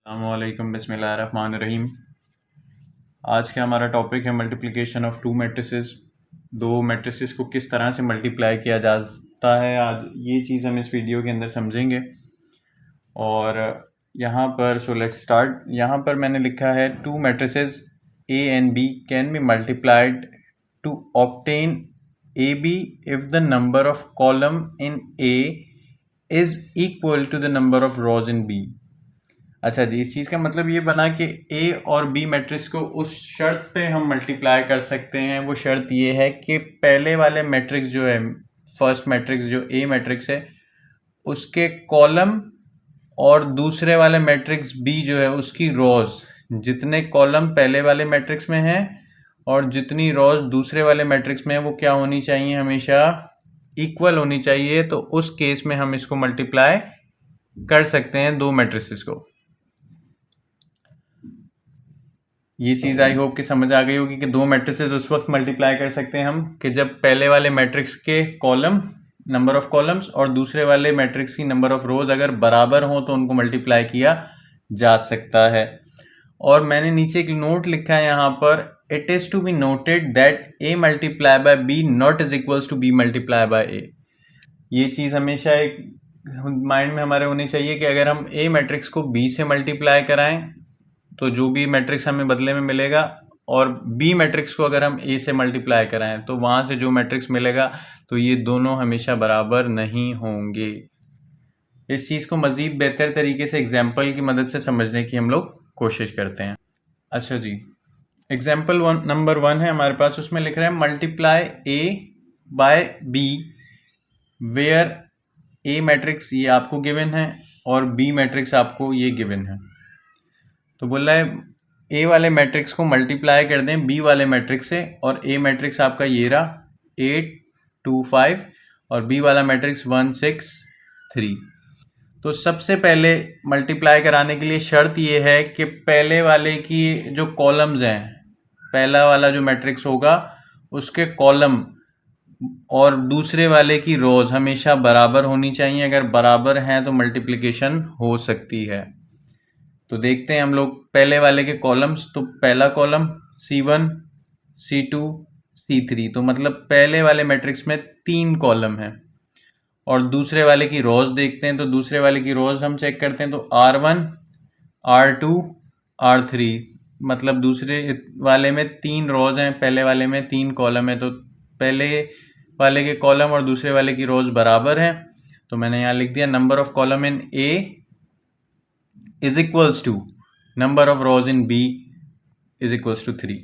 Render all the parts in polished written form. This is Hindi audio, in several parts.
अस्सलामुअलैकुम बिस्मिल्लाहिर्रहमानिर्रहीम। आज का हमारा टॉपिक है मल्टीप्लिकेशन ऑफ टू मैट्रिसेस। दो मैट्रिसेस को किस तरह से मल्टीप्लाई किया जाता है, आज ये चीज़ हम इस वीडियो के अंदर समझेंगे। और यहाँ पर लेट्स स्टार्ट। यहाँ पर मैंने लिखा है two matrices A and B can be multiplied to obtain A B if the number of column in A is equal to the number of rows in B. अच्छा जी, इस चीज़ का मतलब ये बना कि ए और बी मैट्रिक्स को उस शर्त पे हम मल्टीप्लाई कर सकते हैं। वो शर्त ये है कि पहले वाले मैट्रिक्स जो है, फर्स्ट मैट्रिक्स जो ए मैट्रिक्स है, उसके कॉलम और दूसरे वाले मैट्रिक्स बी जो है उसकी रोज, जितने कॉलम पहले वाले मैट्रिक्स में हैं और जितनी रोज दूसरे वाले मैट्रिक्स में है, वो क्या होनी चाहिए, हमेशा इक्वल होनी चाहिए। तो उस केस में हम इसको मल्टीप्लाई कर सकते हैं दो मैट्रिसेस को। ये चीज़ आई होप कि समझ आ गई होगी कि दो मैट्रिसेस उस वक्त मल्टीप्लाई कर सकते हैं हम कि जब पहले वाले मैट्रिक्स के कॉलम, नंबर ऑफ कॉलम्स, और दूसरे वाले मैट्रिक्स की नंबर ऑफ रोज अगर बराबर हो तो उनको मल्टीप्लाई किया जा सकता है। और मैंने नीचे एक नोट लिखा है यहाँ पर, it is to be noted that A multiply by B not is equals to B multiply by A. ये चीज़ हमेशा एक माइंड में हमारे होनी चाहिए कि अगर हम ए मैट्रिक्स को बी से मल्टीप्लाई कराएं तो जो भी मैट्रिक्स हमें बदले में मिलेगा, और बी मैट्रिक्स को अगर हम ए से मल्टीप्लाई कराएं तो वहाँ से जो मैट्रिक्स मिलेगा, तो ये दोनों हमेशा बराबर नहीं होंगे। इस चीज़ को मज़ीद बेहतर तरीके से एग्जाम्पल की मदद से समझने की हम लोग कोशिश करते हैं। अच्छा जी, एग्जाम्पल नंबर 1 है हमारे पास, उसमें लिख रहे हैं multiply A by B where A matrix ये आपको गिवन है और बी मैट्रिक्स आपको ये गिवन है। तो बोल रहा है ए वाले मैट्रिक्स को मल्टीप्लाई कर दें बी वाले मैट्रिक्स से, और ए मैट्रिक्स आपका ये रहा 8 2 5 और बी वाला मैट्रिक्स 1 6 3। तो सबसे पहले मल्टीप्लाई कराने के लिए शर्त ये है कि पहले वाले की जो कॉलम्स हैं, पहला वाला जो मैट्रिक्स होगा उसके कॉलम और दूसरे वाले की रोज हमेशा बराबर होनी चाहिए। अगर बराबर हैं तो मल्टीप्लिकेशन हो सकती है। तो देखते हैं हम लोग पहले वाले के कॉलम्स। तो पहला कॉलम C1 C2 C3, तो मतलब पहले वाले मैट्रिक्स में 3 कॉलम हैं। और दूसरे वाले की रोज देखते हैं, तो दूसरे वाले की रोज हम चेक करते हैं, तो R1 R2 R3, मतलब दूसरे वाले में 3 रोज हैं, पहले वाले में 3 कॉलम है। तो पहले वाले के कॉलम और दूसरे वाले की रोज बराबर हैं। तो मैंने यहाँ लिख दिया number of column in A is equals to number of rows in B is equals to 3।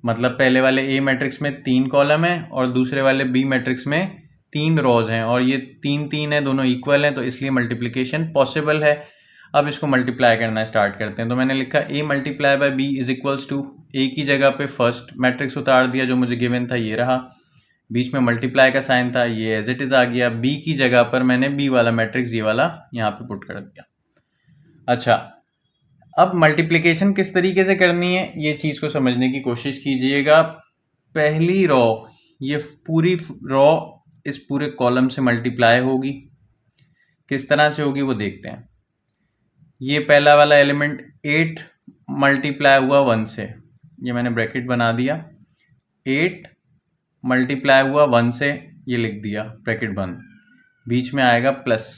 मतलब पहले वाले ए मैट्रिक्स में 3 कॉलम है और दूसरे वाले बी मैट्रिक्स में 3 रोज हैं, और ये 3 3 है, दोनों इक्वल हैं, तो इसलिए मल्टीप्लिकेशन पॉसिबल है। अब इसको मल्टीप्लाई करना स्टार्ट करते हैं। तो मैंने लिखा A multiply by B is equals to, A की जगह पे फर्स्ट मैट्रिक्स उतार दिया जो मुझे गिवन था, ये रहा, बीच में मल्टीप्लाई का साइन था, ये एज इट इज आ गया। बी की जगह पर मैंने बी वाला मैट्रिक्स ये वाला यहाँ पे पुट कर दिया। अच्छा, अब मल्टीप्लिकेशन किस तरीके से करनी है ये चीज़ को समझने की कोशिश कीजिएगा। पहली रॉ, ये पूरी रॉ इस पूरे कॉलम से मल्टीप्लाई होगी। किस तरह से होगी वो देखते हैं। ये पहला वाला एलिमेंट 8 मल्टीप्लाई हुआ 1 से, ये मैंने ब्रैकेट बना दिया। 8 मल्टीप्लाई हुआ 1 से, ये लिख दिया ब्रैकेट बंद, बीच में आएगा प्लस।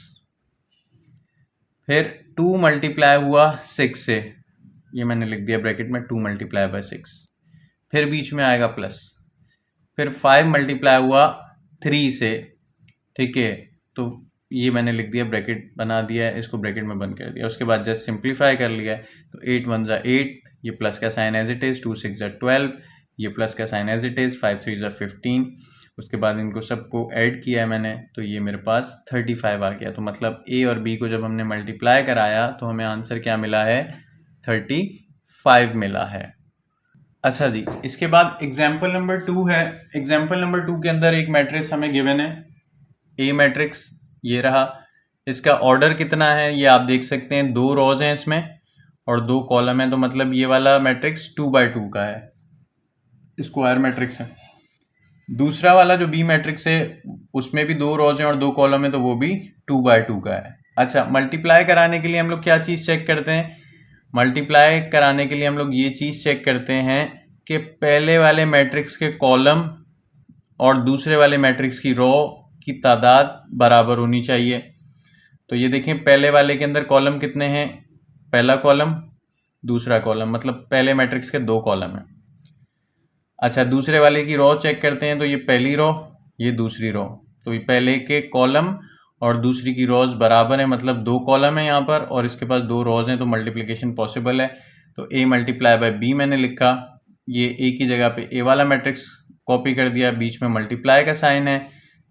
फिर 2 मल्टीप्लाई हुआ 6 से, ये मैंने लिख दिया ब्रैकेट में 2 मल्टीप्लाई बाय 6, फिर बीच में आएगा प्लस। फिर 5 मल्टीप्लाई हुआ 3 से, ठीक है, तो ये मैंने लिख दिया, ब्रैकेट बना दिया है, इसको ब्रैकेट में बंद कर दिया। उसके बाद जस्ट सिंप्लीफाई कर लिया है, तो 8 1 ज़ा 8, ये प्लस का साइन एज इट इज़, 2 6 ज़ा 12, ये प्लस का साइन एज इट इज़, 5 3 ज़ा 15। उसके बाद इनको सबको ऐड किया है मैंने, तो ये मेरे पास 35 आ गया। तो मतलब ए और बी को जब हमने मल्टीप्लाई कराया तो हमें आंसर क्या मिला है, 35 मिला है। अच्छा जी, इसके बाद एग्जाम्पल नंबर 2 है। एग्जाम्पल नंबर 2 के अंदर एक मैट्रिक्स हमें गिवन है, ए मैट्रिक्स ये रहा। इसका ऑर्डर कितना है ये आप देख सकते हैं, 2 रोज हैं इसमें और 2 कॉलम है, तो मतलब ये वाला मैट्रिक्स 2 बाय 2 का है, स्क्वायर मैट्रिक्स है। दूसरा वाला जो बी मैट्रिक्स है उसमें भी 2 रोज हैं और 2 कॉलम है, तो वो भी 2 बाय 2 का है। अच्छा, मल्टीप्लाई कराने के लिए हम लोग क्या चीज़ चेक करते हैं, मल्टीप्लाई कराने के लिए हम लोग ये चीज़ चेक करते हैं कि पहले वाले मैट्रिक्स के कॉलम और दूसरे वाले मैट्रिक्स की रो की तादाद बराबर होनी चाहिए। तो ये देखें, पहले वाले के अंदर कॉलम कितने हैं? पहला कॉलम, दूसरा कॉलम, मतलब पहले मैट्रिक्स के 2 कॉलम हैं। अच्छा, दूसरे वाले की रो चेक करते हैं, तो ये पहली रो, ये दूसरी रो, तो ये पहले के कॉलम और दूसरी की रोज बराबर है, मतलब 2 कॉलम है यहाँ पर और इसके पास 2 रोज हैं, तो मल्टीप्लिकेशन पॉसिबल है। तो a मल्टीप्लाई बाय b मैंने लिखा, ये a की जगह पे a वाला मैट्रिक्स कॉपी कर दिया, बीच में मल्टीप्लाई का साइन है,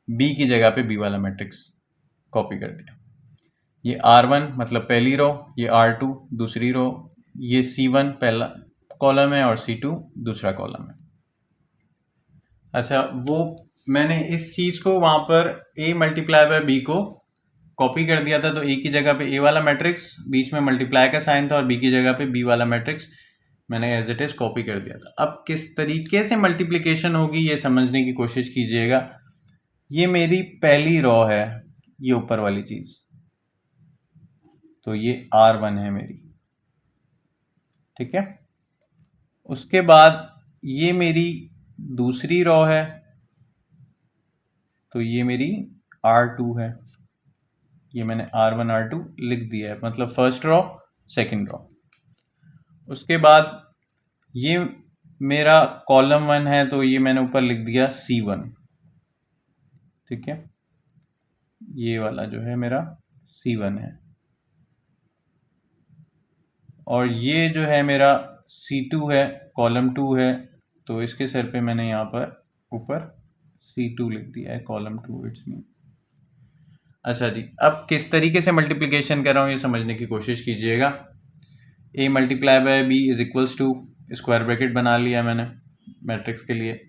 b की जगह पे b वाला मैट्रिक्स कॉपी कर दिया। ये r1 मतलब पहली रो, ये r2 दूसरी रो, ये c1 पहला कॉलम है और c2 दूसरा कॉलम है। अच्छा, वो मैंने इस चीज़ को वहाँ पर a मल्टीप्लाई बाय b को कॉपी कर दिया था, तो a की जगह पे a वाला मैट्रिक्स, बीच में मल्टीप्लाई का साइन था, और b की जगह पे b वाला मैट्रिक्स मैंने एज इट इज कॉपी कर दिया था। अब किस तरीके से मल्टीप्लिकेशन होगी ये समझने की कोशिश कीजिएगा। ये मेरी पहली रो है, ये ऊपर वाली चीज़, तो ये r1 है मेरी, ठीक है। उसके बाद ये मेरी दूसरी रो है, तो ये मेरी r2 है। ये मैंने r1 r2 लिख दिया है, मतलब फर्स्ट रो सेकंड रो। उसके बाद ये मेरा कॉलम 1 है, तो ये मैंने ऊपर लिख दिया c1, ठीक है। ये वाला जो है मेरा c1 है, और ये जो है मेरा c2 है, कॉलम 2 है, तो इसके सिर पे मैंने यहाँ पर ऊपर c2 लिख दिया है, कॉलम 2 इट्स मीन। अच्छा जी, अब किस तरीके से मल्टीप्लिकेशन कर रहा हूँ ये समझने की कोशिश कीजिएगा। a multiply by b is equals to, square bracket बना लिया मैंने मैट्रिक्स के लिए।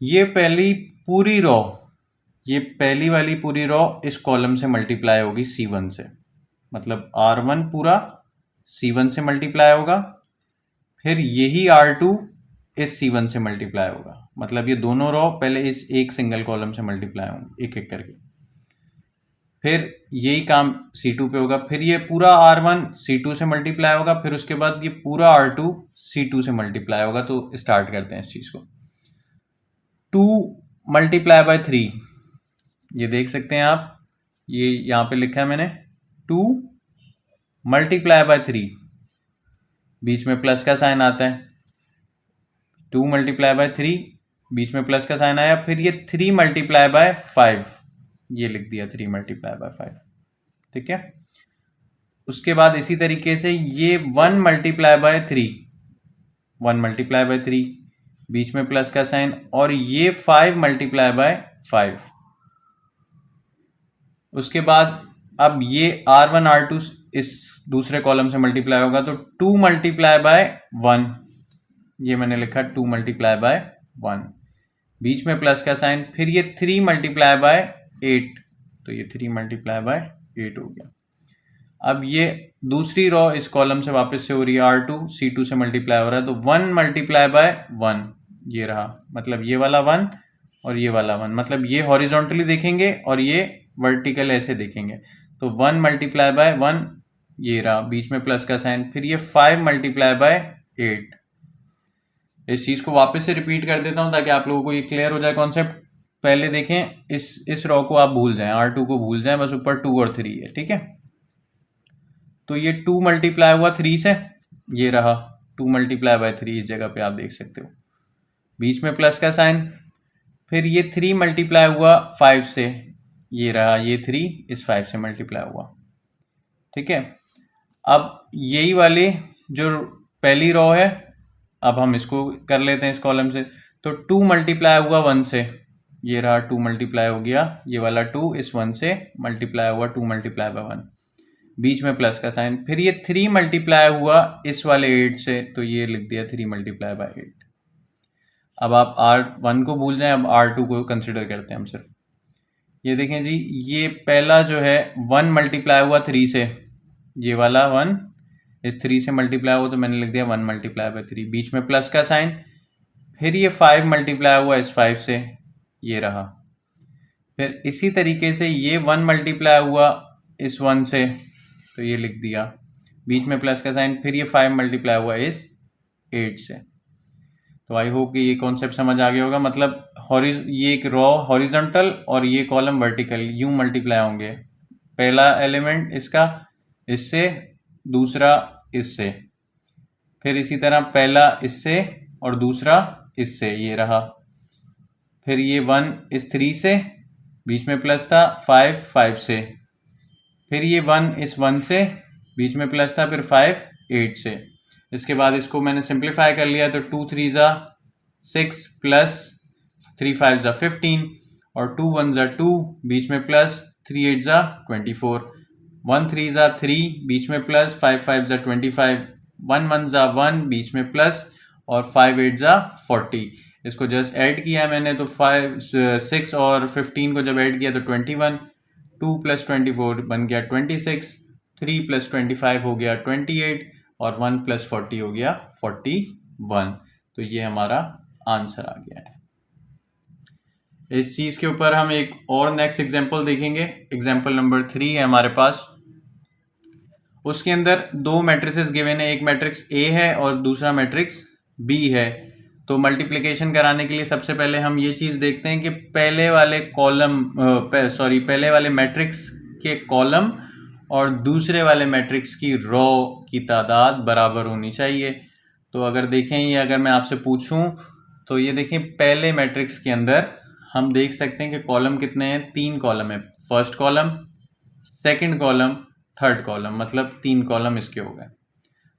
ये पहली पूरी रो, ये पहली वाली पूरी रो इस कॉलम से मल्टीप्लाई होगी c1 से, मतलब r1 पूरा c1 से मल्टीप्लाई होगा, फिर यही r2 इस c1 से मल्टीप्लाई होगा, मतलब ये दोनों रो पहले इस एक सिंगल कॉलम से मल्टीप्लाई होंगे एक एक करके, फिर यही काम c2 पे होगा, फिर ये पूरा r1 c2 से मल्टीप्लाई होगा, फिर उसके बाद ये पूरा r2 c2 से मल्टीप्लाई होगा। तो स्टार्ट करते हैं इस चीज को। 2 मल्टीप्लाई बाय 3, ये देख सकते हैं आप, ये यहां पे लिखा है मैंने 2 मल्टीप्लाई बाय 3, बीच में प्लस का साइन आता है, 2 मल्टीप्लाई बाय 3, बीच में प्लस का साइन आया, फिर ये 3 मल्टीप्लाई बाय 5, ये लिख दिया 3 मल्टीप्लाई बाय 5, ठीक है। उसके बाद इसी तरीके से ये 1 मल्टीप्लाई बाय 3, 1 मल्टीप्लाई बाय 3, बीच में प्लस का साइन, और ये 5 मल्टीप्लाई बाय 5। उसके बाद अब ये r1 r2 इस दूसरे कॉलम से मल्टीप्लाई होगा, तो 2 मल्टीप्लाई बाय 1, ये मैंने लिखा 2 मल्टीप्लाई बाय 1, बीच में प्लस का साइन, फिर ये 3 मल्टीप्लाई बाय 8, तो ये 3 मल्टीप्लाई बाय 8 हो गया। अब ये दूसरी रो इस कॉलम से वापस से हो रही है, r2 c2 से मल्टीप्लाई हो रहा है, तो 1 मल्टीप्लाई बाय 1, ये रहा, मतलब ये वाला 1 और ये वाला 1, मतलब ये हॉरिजॉन्टली देखेंगे और ये वर्टिकल ऐसे देखेंगे, तो 1 मल्टीप्लाई बाय 1, ये रहा, बीच में प्लस का साइन, फिर ये 5 मल्टीप्लाई बाय 8। इस चीज को वापस से रिपीट कर देता हूं ताकि आप लोगों को ये क्लियर हो जाए कॉन्सेप्ट। पहले देखें, इस रो को आप भूल जाएं, r2 को भूल जाएं, बस ऊपर 2 और 3 है, ठीक है। तो ये 2 मल्टीप्लाई हुआ 3 से, ये रहा 2 मल्टीप्लाई बाय 3, इस जगह पे आप देख सकते हो, बीच में प्लस का साइन, फिर ये 3 मल्टीप्लाई हुआ 5 से, ये रहा, ये 3 इस 5 से मल्टीप्लाई हुआ, ठीक है। अब यही वाले जो पहली रो है, अब हम इसको कर लेते हैं इस कॉलम से, तो 2 मल्टीप्लाई हुआ 1 से, ये रहा 2 मल्टीप्लाई हो गया, ये वाला 2 इस 1 से मल्टीप्लाई हुआ, 2 मल्टीप्लाई बाय 1, बीच में प्लस का साइन, फिर ये 3 मल्टीप्लाई हुआ इस वाले 8 से, तो ये लिख दिया 3 मल्टीप्लाई बाय 8। अब आप r1 को भूल जाएं, अब r2 को कंसिडर करते हैं हम सिर्फ। ये देखें जी, ये पहला जो है 1 मल्टीप्लाई हुआ 3 से, ये वाला 1 इस 3 से मल्टीप्लाई हुआ, तो मैंने लिख दिया 1 मल्टीप्लाई बाय 3, बीच में प्लस का साइन, फिर ये 5 मल्टीप्लाई हुआ इस 5 से, ये रहा, फिर इसी तरीके से ये 1 मल्टीप्लाई हुआ इस 1 से, तो ये लिख दिया, बीच में प्लस का साइन, फिर ये 5 मल्टीप्लाई हुआ इस 8 से। तो आई होप कि ये कॉन्सेप्ट समझ आ गया होगा। मतलब ये एक रॉ हॉरिजॉन्टल और ये कॉलम वर्टिकल यूं मल्टीप्लाई होंगे, पहला एलिमेंट इसका इससे, दूसरा इससे, फिर इसी तरह पहला इससे और दूसरा इससे, ये रहा। फिर ये 1 इस 3 से, बीच में प्लस था, 5 से, फिर ये 1 इस 1 से, बीच में प्लस था, फिर 5 8 से। इसके बाद इसको मैंने सिंप्लीफाई कर लिया तो 2 3 ज़ा 6 प्लस 3 5 ज़ा 15 और 2 1 ज़ा 2, बीच में प्लस, 3 8 ज़ा 24, 1 3 ज़ा 3, बीच में प्लस, 5 5 ज़ा 25, 1 1 ज़ा 1, बीच में प्लस, और 5 8 ज़ा 40। इसको जस्ट ऐड किया मैंने तो 6 और 15 को जब ऐड किया तो 21, 2 + 24 बन गया 26, 3 + 25 हो गया 28 और 1 + 40 हो गया 41। तो ये हमारा आंसर आ गया है। इस चीज़ के ऊपर हम एक और नेक्स्ट एग्जांपल देखेंगे। एग्जांपल नंबर 3 है हमारे पास। उसके अंदर दो मैट्रिसेस गिवन है, एक मैट्रिक्स ए है और दूसरा मैट्रिक्स बी है। तो मल्टीप्लिकेशन कराने के लिए सबसे पहले हम ये चीज़ देखते हैं कि पहले वाले मैट्रिक्स के कॉलम और दूसरे वाले मैट्रिक्स की रो की तादाद बराबर होनी चाहिए। तो अगर देखें, ये अगर मैं आपसे पूछूं तो ये देखें, पहले मैट्रिक्स के अंदर हम देख सकते हैं कि कॉलम कितने हैं, 3 कॉलम है। First column, second column, third column, मतलब 3 कॉलम इसके हो गए।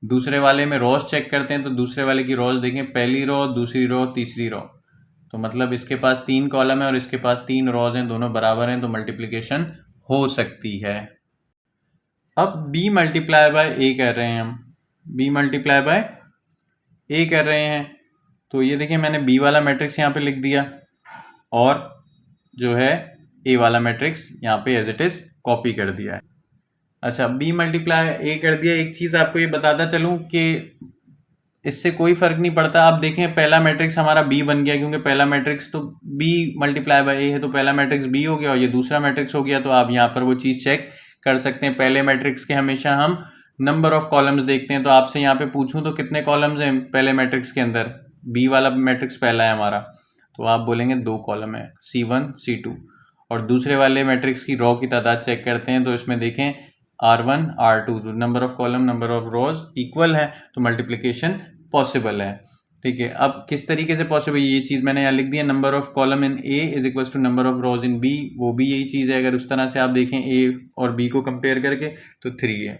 दूसरे वाले में रोज चेक करते हैं तो दूसरे वाले की रोज देखें, पहली रो, दूसरी रो, तीसरी रो, तो मतलब इसके पास 3 कॉलम है और इसके पास 3 रोज हैं, दोनों बराबर हैं, तो मल्टीप्लिकेशन हो सकती है। अब b मल्टीप्लाई बाय a कर रहे हैं हम, b मल्टीप्लाई बाय a कर रहे हैं। तो ये देखिए, मैंने b वाला मैट्रिक्स यहाँ पे लिख दिया और जो है a वाला मैट्रिक्स यहाँ पे एज इट इज कॉपी कर दिया है। अच्छा, b मल्टीप्लाई a कर दिया। एक चीज़ आपको ये बताता चलूँ कि इससे कोई फर्क नहीं पड़ता। आप देखें, पहला मैट्रिक्स हमारा b बन गया, क्योंकि पहला मैट्रिक्स तो b मल्टीप्लाई बाय a है, तो पहला मैट्रिक्स b हो गया और ये दूसरा मैट्रिक्स हो गया। तो आप यहाँ पर वो चीज़ चेक कर सकते हैं। पहले मैट्रिक्स के हमेशा हम नंबर ऑफ कॉलम्स देखते हैं। तो आपसे यहाँ पे पूछूं तो कितने कॉलम्स हैं पहले मैट्रिक्स के अंदर, b वाला मैट्रिक्स पहला है हमारा, तो आप बोलेंगे 2 कॉलम है, C1 C2। और दूसरे वाले मैट्रिक्स की रो की तादाद चेक करते हैं तो इसमें देखें R1 R2, तो number of column number of rose equal है, तो मल्टीप्लिकेशन पॉसिबल है। ठीक है, अब किस तरीके से पॉसिबल, ये चीज़ मैंने यहाँ लिख दी है, number of column in A is equal to number of rows in B, वो भी यही चीज़ है। अगर उस तरह से आप देखें A और B को कंपेयर करके तो 3 है।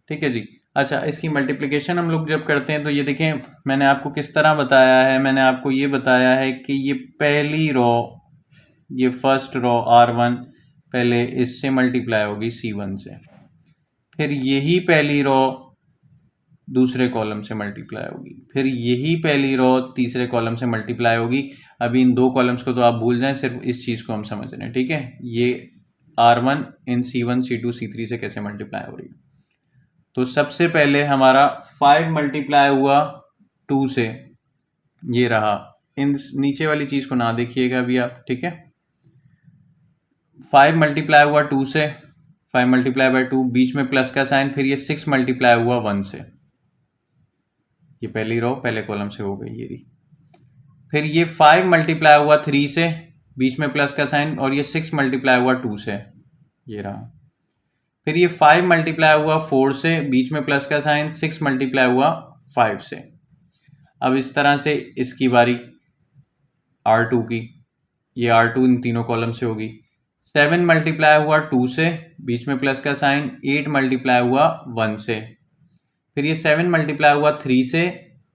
ठीक है जी। अच्छा, इसकी मल्टीप्लिकेशन हम लोग जब करते हैं तो ये देखें, मैंने आपको किस तरह बताया है, मैंने आपको ये बताया है कि ये पहली रो, ये फर्स्ट रो R1 पहले इससे मल्टीप्लाई होगी C1 से, फिर यही पहली रो दूसरे कॉलम से मल्टीप्लाई होगी, फिर यही पहली रो तीसरे कॉलम से मल्टीप्लाई होगी। अभी इन 2 कॉलम्स को तो आप भूल जाएं, सिर्फ इस चीज़ को हम समझ रहे हैं। ठीक है, ये R1 इन C1 C2 C3 से कैसे मल्टीप्लाई हो रही है। तो सबसे पहले हमारा 5 मल्टीप्लाई हुआ 2 से, ये रहा। इन नीचे वाली चीज़ को ना देखिएगा अभी आप, ठीक है। 5 मल्टीप्लाई हुआ 2 से, 5 मल्टीप्लाई बाय 2, बीच में प्लस का साइन, फिर ये 6 मल्टीप्लाई हुआ 1 से, ये पहली रो पहले कॉलम से हो गई ये रही। फिर ये 5 मल्टीप्लाई हुआ 3 से, बीच में प्लस का साइन, और ये 6 मल्टीप्लाई हुआ 2 से, ये रहा। फिर ये 5 मल्टीप्लाई हुआ 4 से, बीच में प्लस का साइन, 6 मल्टीप्लाई हुआ 5 से। अब इस तरह से इसकी बारी R2 की, ये R2 इन तीनों कॉलम से होगी। 7 मल्टीप्लाई हुआ 2 से, बीच में प्लस का साइन, 8 मल्टीप्लाई हुआ 1 से। फिर ये 7 मल्टीप्लाई हुआ 3 से,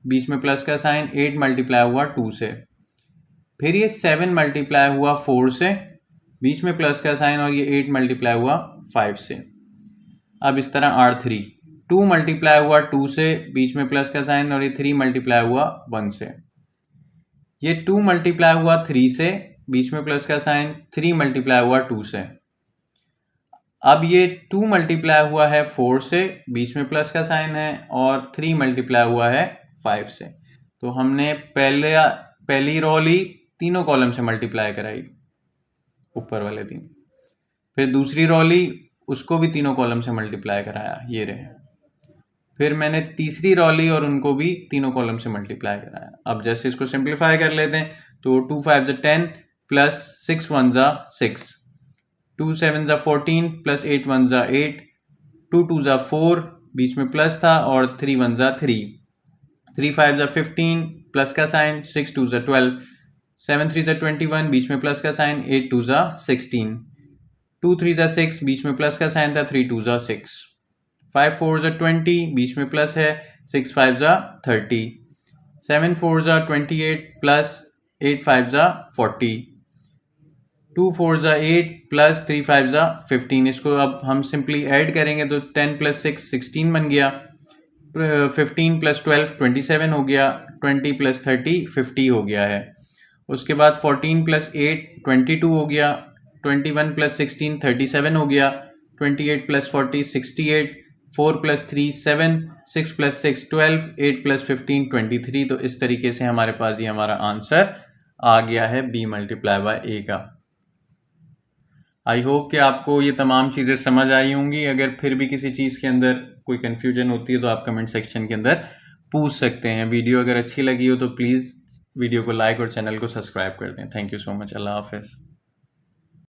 बीच में प्लस का साइन, 8 मल्टीप्लाई हुआ 2 से। फिर ये 7 मल्टीप्लाई हुआ 4 से, बीच में प्लस का साइन, और ये 8 मल्टीप्लाई हुआ 5 से। अब इस तरह R3, 2 मल्टीप्लाई हुआ 2 से, बीच में प्लस का साइन, और ये 3 मल्टीप्लाई हुआ 1 से। ये 2 मल्टीप्लाई हुआ 3 से, बीच में प्लस का साइन, 3 मल्टीप्लाई हुआ 2 से। अब ये 2 मल्टीप्लाई हुआ है 4 से, बीच में प्लस का साइन है, और 3 मल्टीप्लाई हुआ है 5 से। तो हमने पहली रो ली, तीनों कॉलम से मल्टीप्लाई कराई, ऊपर वाले 3। फिर दूसरी रो ली, उसको भी तीनों कॉलम से मल्टीप्लाई कराया, ये रहे। फिर मैंने तीसरी रॉ ली और उनको भी तीनों कॉलम से मल्टीप्लाई कराया। अब जैसे इसको सिंप्लीफाई कर लेते हैं तो 2 5 ज़ा 10 प्लस 6 1 ज़ा 6, 2 7 ज़ा 14 प्लस 8 1 ज़ा 8, 2 2 ज़ा 4, बीच में प्लस था, और 3 1 ज़ा 3, 3 5 ज़ा 15 प्लस का साइन, 6 2 ज़ा 12, 7 3 ज़ा 21, बीच में प्लस का साइन, 8 2 ज़ा 16, 2 3 ज़ा 6, बीच में प्लस का साइन था, 3 2 ज़ा 6, 5 4 ज़ा 20, बीच में प्लस है, 6 5 ज़ा 30, 7 4 ज़ा 28 प्लस 8 5 ज़ा 40, 2 4 ज़ा 8 प्लस 3 5 ज़ा 15। इसको अब हम सिंपली ऐड करेंगे तो 10 प्लस 6 16 बन गया, 15 प्लस 12 27 हो गया, 20 प्लस 30 50 हो गया है। उसके बाद 14 प्लस 8 22 हो गया, 21 प्लस 16 37 हो गया, 28 प्लस 40 68, 4 प्लस 3 7, 6 प्लस 6 12, 8 प्लस 15 23। तो इस तरीके से हमारे पास ये हमारा आंसर आ गया है b मल्टीप्लाई बाय a का। आई होप कि आपको ये तमाम चीज़ें समझ आई होंगी। अगर फिर भी किसी चीज़ के अंदर कोई कन्फ्यूजन होती है तो आप कमेंट सेक्शन के अंदर पूछ सकते हैं। वीडियो अगर अच्छी लगी हो तो प्लीज़ वीडियो को लाइक और चैनल को सब्सक्राइब कर दें। Thank you so much. अल्लाह हाफिज़।